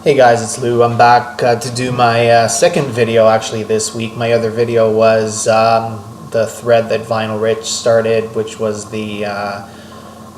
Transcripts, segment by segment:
Hey guys, it's Lou. I'm back to do my second video actually this week. My other video was the thread that Vinyl Rich started, which was the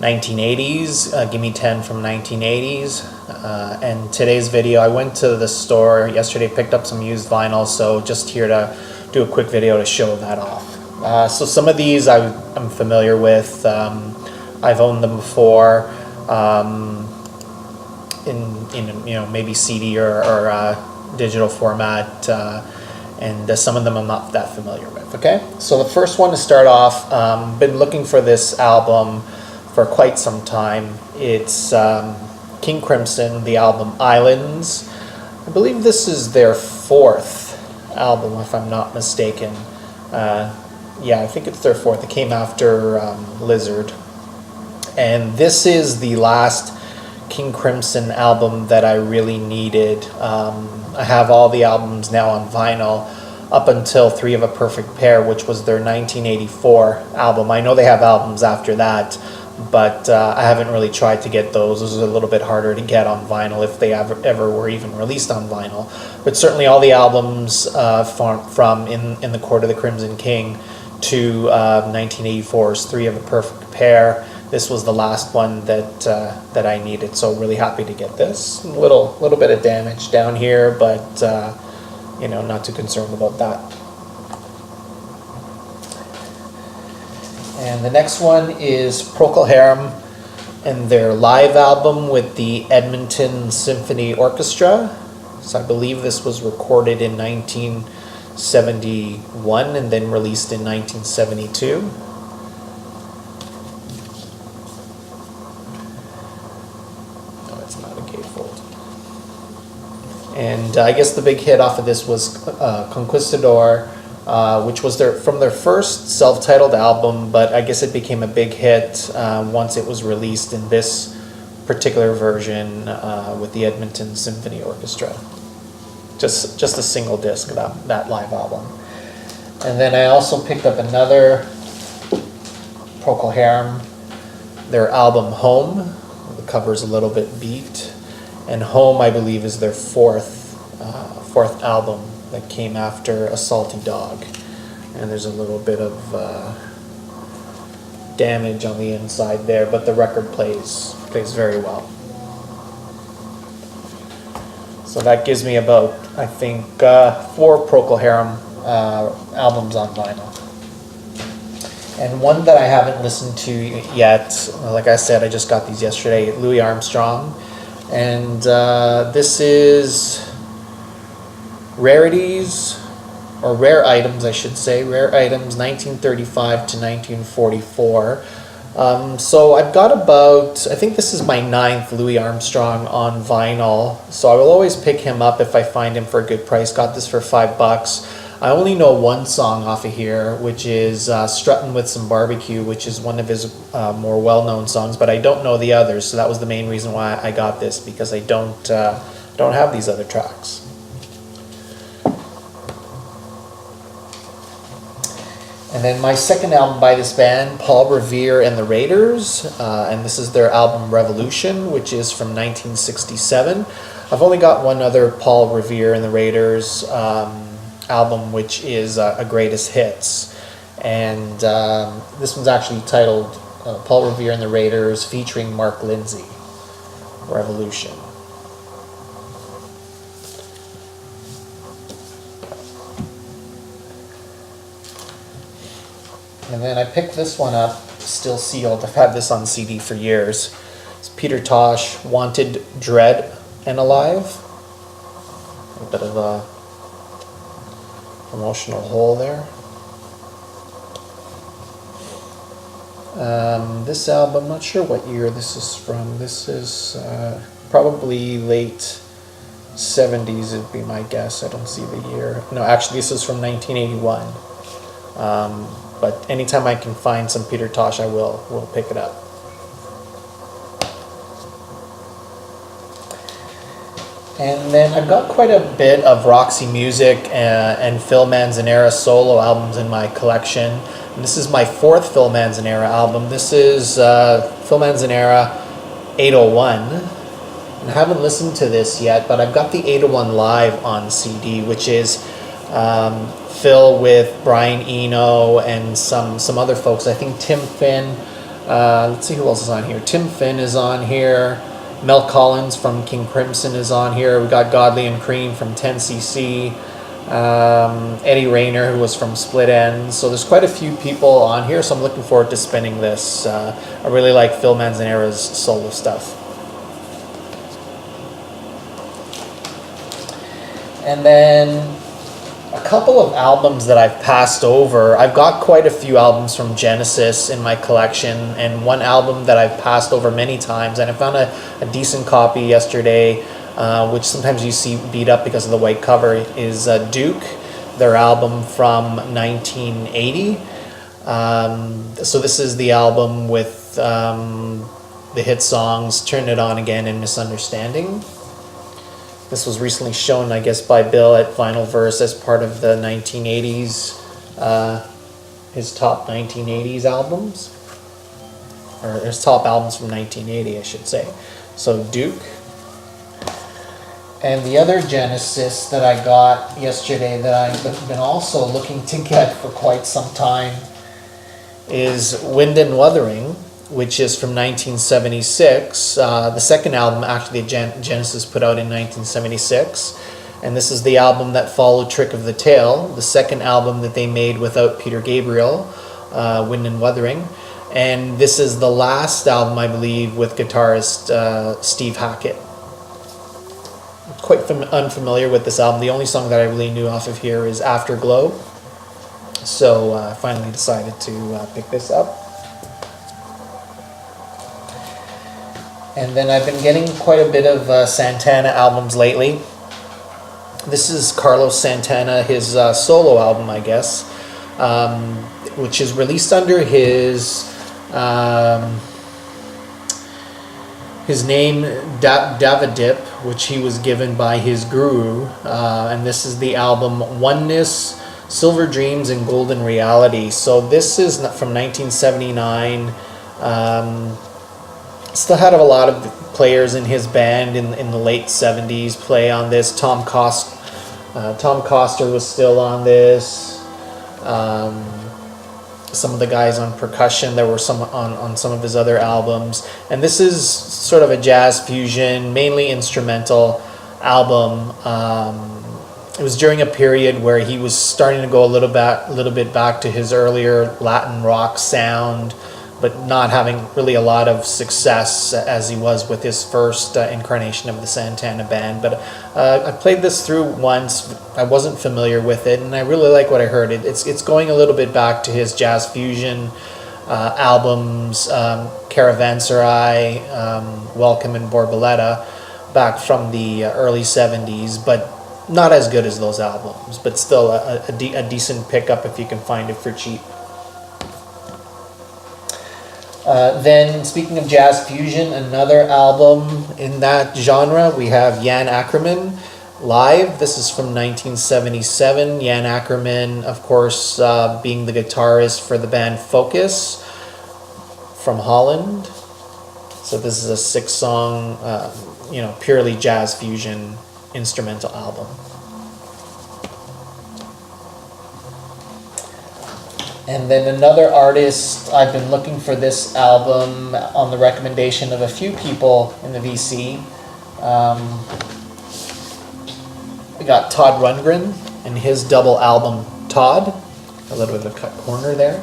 1980s, Gimme 10 from 1980s. And today's video, I went to the store yesterday, picked up some used vinyl, so just here to do a quick video to show that off. So some of these I'm familiar with. I've owned them before. In maybe CD or digital format, and some of them I'm not that familiar with. Okay, so the first one to start off, been looking for this album for quite some time. It's King Crimson, the album Islands. I believe this is their fourth album, if I'm not mistaken. Yeah, I think it's their fourth. It came after Lizard, and this is the last King Crimson album that I really needed. I have all the albums now on vinyl up until Three of a Perfect Pair, which was their 1984 album. I know they have albums after that, but I haven't really tried to get those. Those are a little bit harder to get on vinyl if they ever were even released on vinyl. But certainly all the albums from In the Court of the Crimson King to 1984's Three of a Perfect Pair. This was the last one that I needed, so really happy to get this. A little bit of damage down here, but not too concerned about that. And the next one is Procol Harum and their live album with the Edmonton Symphony Orchestra. So I believe this was recorded in 1971 and then released in 1972. And I guess the big hit off of this was Conquistador, which was from their first self-titled album, but I guess it became a big hit once it was released in this particular version with the Edmonton Symphony Orchestra. Just a single disc of that live album. And then I also picked up another Procol Harum, their album Home. The cover's a little bit beat. And Home, I believe, is their fourth album that came after A Salty Dog. And there's a little bit of damage on the inside there, but the record plays very well. So that gives me about, I think, 4 Procol Harum albums on vinyl. And one that I haven't listened to yet, like I said, I just got these yesterday, Louis Armstrong. And this is Rarities, or Rare Items, I should say. Rare Items, 1935 to 1944. So I've got about, I think this is my 9th Louis Armstrong on vinyl. So I will always pick him up if I find him for a good price. Got this for $5. I only know one song off of here, which is Struttin' with Some Barbecue, which is one of his more well-known songs, but I don't know the others, so that was the main reason why I got this, because I don't have these other tracks. And then my second album by this band, Paul Revere and the Raiders, and this is their album Revolution, which is from 1967. I've only got one other Paul Revere and the Raiders album, which is a greatest hits, and this one's actually titled Paul Revere and the Raiders featuring Mark Lindsay, Revolution. And then I picked this one up, still sealed. I've had this on CD for years. It's Peter Tosh, Wanted, Dread, and Alive. A bit of a promotional hole there. This album, not sure what year this is from. This is probably late 70s would be my guess. I don't see the year. No, actually this is from 1981. But anytime I can find some Peter Tosh, I will pick it up. And then I've got quite a bit of Roxy Music and Phil Manzanera solo albums in my collection. And this is my 4th Phil Manzanera album. This is Phil Manzanera 801. and I haven't listened to this yet, but I've got the 801 Live on CD, which is Phil with Brian Eno and some other folks. I think Tim Finn. Let's see who else is on here. Tim Finn is on here. Mel Collins from King Crimson is on here. We got Godley and Cream from 10cc. Eddie Rayner, who was from Split Enz. So there's quite a few people on here, so I'm looking forward to spinning this. I really like Phil Manzanera's solo stuff. And then a couple of albums that I've passed over. I've got quite a few albums from Genesis in my collection, and one album that I've passed over many times, and I found a decent copy yesterday, which sometimes you see beat up because of the white cover, is Duke, their album from 1980. So this is the album with the hit songs Turn It On Again and Misunderstanding. This was recently shown, I guess, by Bill at Vinyl Verse as part of the 1980s, his top 1980s albums, or his top albums from 1980, I should say. So Duke. And the other Genesis that I got yesterday that I've been also looking to get for quite some time is Wind and Wuthering, which is from 1976. The second album actually Genesis put out in 1976. And this is the album that followed Trick of the Tail, the second album that they made without Peter Gabriel, Wind and Wuthering. And this is the last album, I believe, with guitarist Steve Hackett. Quite unfamiliar with this album. The only song that I really knew off of here is Afterglow. So I finally decided to pick this up. And then I've been getting quite a bit of Santana albums lately. This is Carlos Santana, his solo album, I guess, which is released under his name, Davadip, which he was given by his guru. And this is the album Oneness, Silver Dreams, and Golden Reality. So this is from 1979. Still had a lot of players in his band in the late 70s play on this. Tom Coster was still on this. Some of the guys on percussion, there were some on some of his other albums. And this is sort of a jazz fusion, mainly instrumental album. It was during a period where he was starting to go a little bit back to his earlier Latin rock sound, but not having really a lot of success as he was with his first incarnation of the Santana band. But I played this through once. I wasn't familiar with it, and I really like what I heard. It's going a little bit back to his jazz fusion albums, Caravanserai, Welcome, and Borboleta, back from the early 70s, but not as good as those albums, but still a decent pickup if you can find it for cheap. Then, speaking of jazz fusion, another album in that genre, we have Jan Ackerman Live. This is from 1977. Jan Ackerman, of course, being the guitarist for the band Focus from Holland. So this is a 6-song, purely jazz fusion instrumental album. And then another artist, I've been looking for this album on the recommendation of a few people in the VC. We got Todd Rundgren and his double album Todd. A little bit of a cut corner there.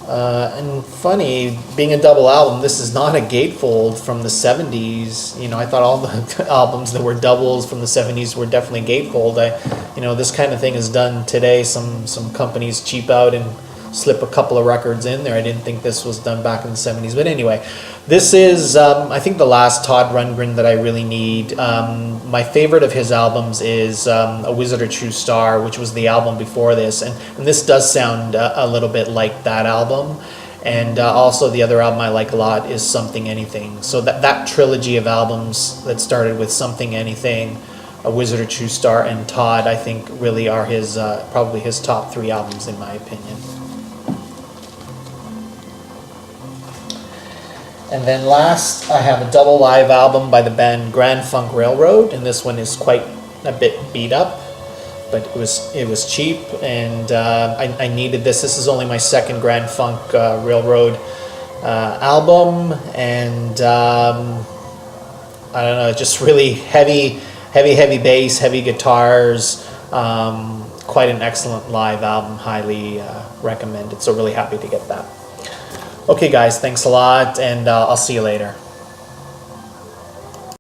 And funny, being a double album, this is not a gatefold from the 70s. I thought all the albums that were doubles from the 70s were definitely gatefold. This kind of thing is done today. Some companies cheap out and slip a couple of records in there. I didn't think this was done back in the 70s. But anyway, this is, I think, the last Todd Rundgren that I really need. My favorite of his albums is A Wizard or True Star, which was the album before this. And this does sound a little bit like that album. And also the other album I like a lot is Something Anything. So that trilogy of albums that started with Something Anything, A Wizard or True Star, and Todd, I think really are his probably his top 3 albums in my opinion. And then last, I have a double live album by the band Grand Funk Railroad, and this one is quite a bit beat up, but it was cheap, and I needed this. This is only my second Grand Funk Railroad album, and I don't know, just really heavy bass, heavy guitars. Quite an excellent live album, highly recommended. So really happy to get that. Okay guys, thanks a lot, and I'll see you later.